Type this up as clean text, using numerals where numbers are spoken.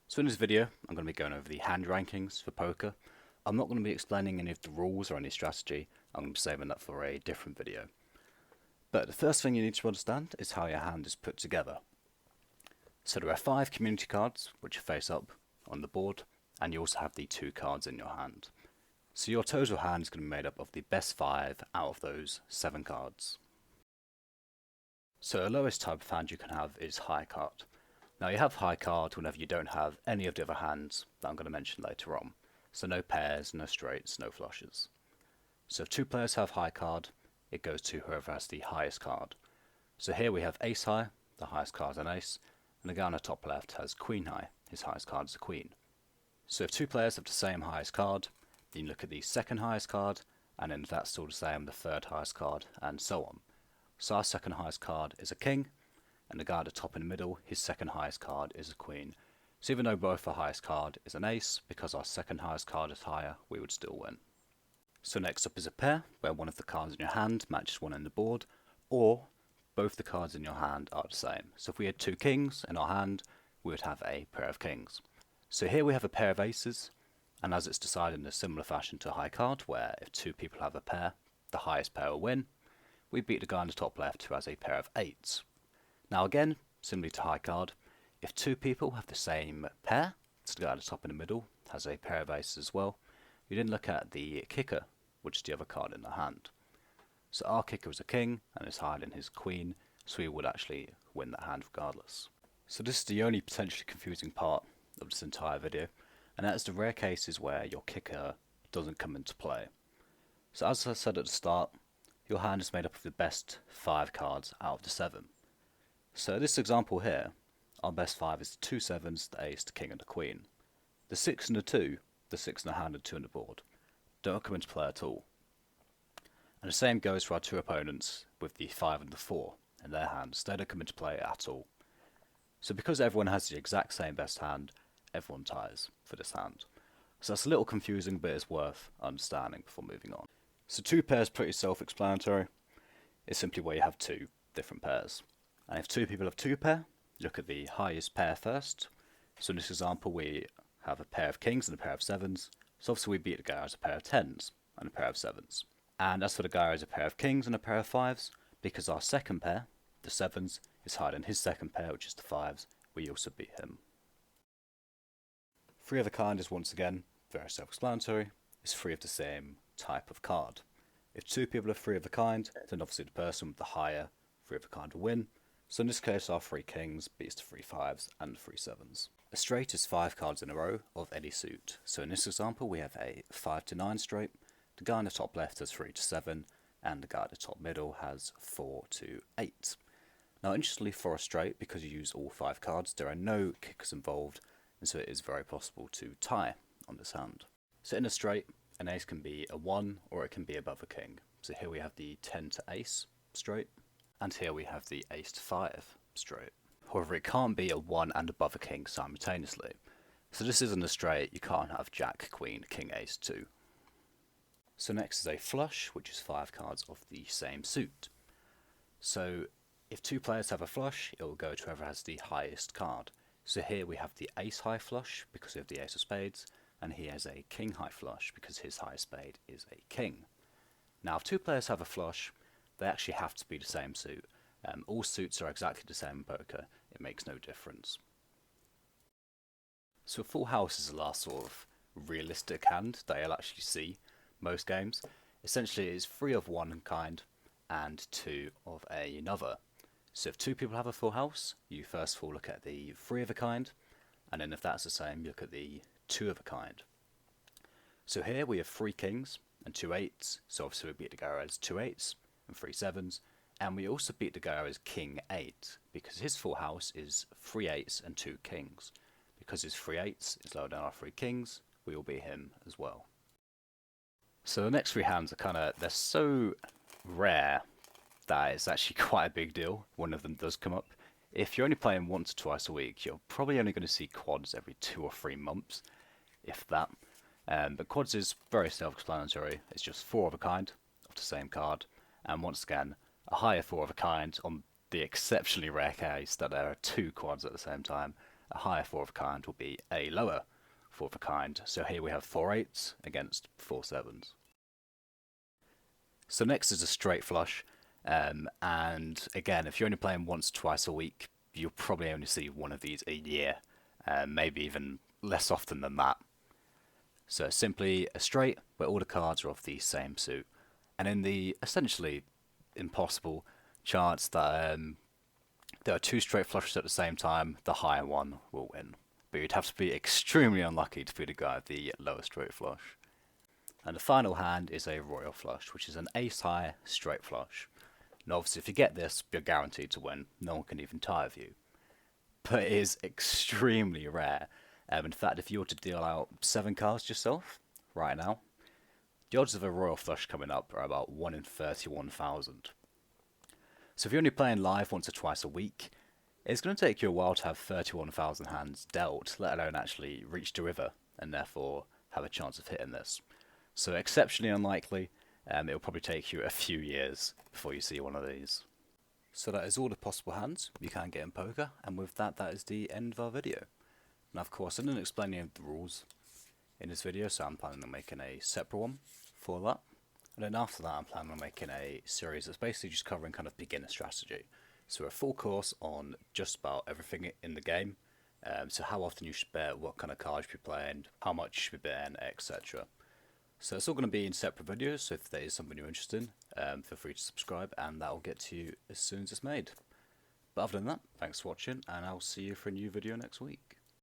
So in this video, I'm going to be going over the hand rankings for poker. I'm not going to be explaining any of the rules or any strategy. I'm going to be saving that for a different video. But the first thing you need to understand is how your hand is put together. So there are 5 community cards which are face up on the board, and you also have the 2 cards in your hand. So your total hand is going to be made up of the best 5 out of those 7 cards. So the lowest type of hand you can have is high card. Now you have high card whenever you don't have any of the other hands that I'm going to mention later on. So no pairs, no straights, no flushes. So if 2 players have high card, it goes to whoever has the highest card. So here we have ace high, the highest card is an ace, and the guy on the top left has queen high, his highest card is a queen. So if 2 players have the same highest card, then you look at the second highest card, and then if that's still the same, the third highest card, and so on. So our second highest card is a king, and the guy at the top in the middle, his second highest card is a queen. So even though both our highest card is an ace, because our second highest card is higher, we would still win. So next up is a pair, where one of the cards in your hand matches one in the board, or both the cards in your hand are the same. So if we had 2 kings in our hand, we would have a pair of kings. So here we have a pair of aces, and as it's decided in a similar fashion to a high card, where if 2 people have a pair, the highest pair will win, we beat the guy on the top left who has a pair of 8s. Now again, similarly to high card, if 2 people have the same pair, so the guy at the top in the middle has a pair of aces as well, you then look at the kicker, which is the other card in the hand. So our kicker is a king and is higher than his queen, so we would actually win that hand regardless. So this is the only potentially confusing part of this entire video, and that is the rare cases where your kicker doesn't come into play. So as I said at the start, your hand is made up of the best 5 cards out of the 7. So this example here, our best 5 is the 2 sevens, the ace, the king and the queen. The 6 and the 2, the 6 in the hand and 2 on the board, don't come into play at all. And the same goes for our 2 opponents with the 5 and the 4 in their hands, they don't come into play at all. So because everyone has the exact same best hand, everyone ties for this hand. So that's a little confusing, but it's worth understanding before moving on. So 2 pairs pretty self-explanatory. It's simply where you have 2 different pairs. And if 2 people have 2 pair, look at the highest pair first. So in this example we have a pair of kings and a pair of sevens. So obviously we beat the guy who has a pair of 10s and a pair of sevens. And as for the guy who has a pair of kings and a pair of 5s, because our second pair, the 7s, is higher than his second pair, which is the 5s, we also beat him. 3 of a kind is once again very self-explanatory. It's 3 of the same type of card. If 2 people have 3 of a kind, then obviously the person with the higher 3 of a kind will win. So in this case our 3 kings beats the 3 5s and 3 7s. A straight is 5 cards in a row of any suit. So in this example we have a 5 to 9 straight, the guy in the top left has 3 to 7, and the guy at the top middle has 4 to 8. Now interestingly for a straight, because you use all 5 cards, there are no kickers involved, and so it is very possible to tie on this hand. So in a straight, an ace can be a 1 or it can be above a king. So here we have the 10 to ace straight, and here we have the ace to 5 straight. However, it can't be a 1 and above a king simultaneously. So this isn't a straight, you can't have jack, queen, king, ace 2. So next is a flush, which is 5 cards of the same suit. So if 2 players have a flush, it will go to whoever has the highest card. So here we have the ace high flush because we have the ace of spades, and he has a king high flush because his highest spade is a king. Now if 2 players have a flush, they actually have to be the same suit. All suits are exactly the same in poker, it makes no difference. So a full house is the last sort of realistic hand that you'll actually see most games. Essentially it's 3 of one kind and 2 of another. So if 2 people have a full house, you first of all look at the 3 of a kind, and then if that's the same, you look at the 2 of a kind. So here we have 3 kings and 2 8s, so obviously we beat the guy who has 2 8s and 3 7s, and we also beat the guy who has king 8, because his full house is 3 8s and 2 kings. Because his 3 8s is lower than our 3 kings, we will beat him as well. So the next 3 hands are they're so rare that it's actually quite a big deal. One of them does come up. If you're only playing once or twice a week, you're probably only going to see quads every 2 or 3 months, if that. But quads is very self-explanatory. It's just 4 of a kind of the same card, and once again, a higher 4 of a kind on the exceptionally rare case that there are 2 quads at the same time, a higher 4 of a kind will be a lower 4 of a kind. So here we have 4 8s against 4 7s. So next is a straight flush, and again, if you're only playing once or twice a week, you'll probably only see one of these a year, maybe even less often than that. So it's simply a straight where all the cards are of the same suit, and in the essentially impossible chance that there are 2 straight flushes at the same time, the higher one will win. But you'd have to be extremely unlucky to be the guy with the lower straight flush. And the final hand is a royal flush, which is an ace high straight flush. Now obviously if you get this, you're guaranteed to win. No one can even tie with you. But it is extremely rare. In fact, if you were to deal out 7 cards yourself, right now, the odds of a royal flush coming up are about 1 in 31,000. So if you're only playing live once or twice a week, it's going to take you a while to have 31,000 hands dealt, let alone actually reach the river, and therefore have a chance of hitting this. So exceptionally unlikely, it'll probably take you a few years before you see one of these. So that is all the possible hands you can get in poker, and with that, that is the end of our video. Now of course I didn't explain any of the rules in this video, so I'm planning on making a separate one for that. And then after that I'm planning on making a series that's basically just covering kind of beginner strategy. So a full course on just about everything in the game. So how often you should bet, what kind of cards you should be playing, how much you should be betting, etc. So it's all going to be in separate videos, so if that is something you're interested in, feel free to subscribe and that will get to you as soon as it's made. But other than that, thanks for watching and I'll see you for a new video next week.